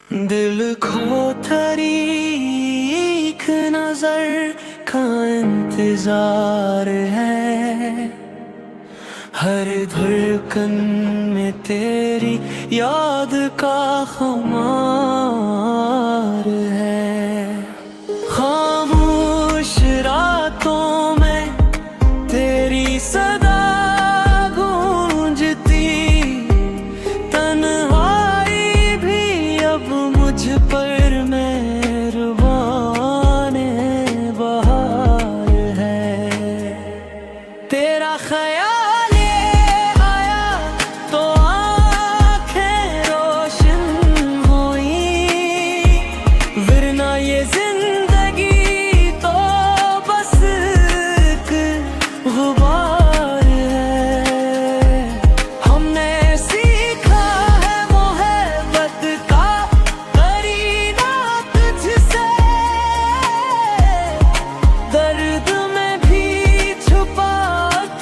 दिल खोथरी एक नजर का इंतजार है, हर धड़कन में तेरी याद का खुमार है। खामोश रातों में तेरी सदा गूंजती, तन्हाई भी अब मुझ पर मेहरबाने बहार है। तेरा ख्याल आया तो आंखें रोशन हुई, वरना ये जिंदगी तो बस एक गुबार है। हमने सीखा है मोहब्बत का करीना तुझसे, दर्द में भी छुपा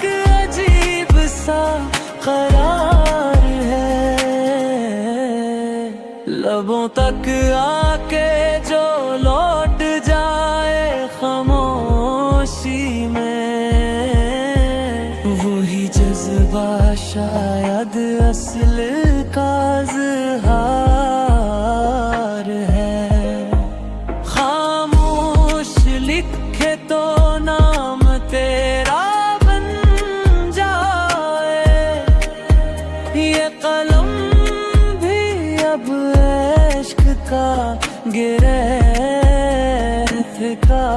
के अजीब सा करार है। लबों तक आके जो लौट जाए खामोशी में, वही जज्बा शायद असल का इज़हार है। खामोश लिखे तो नाम तेरा बन जाए, ये कलम भी अब इश्क का गिरफ्त का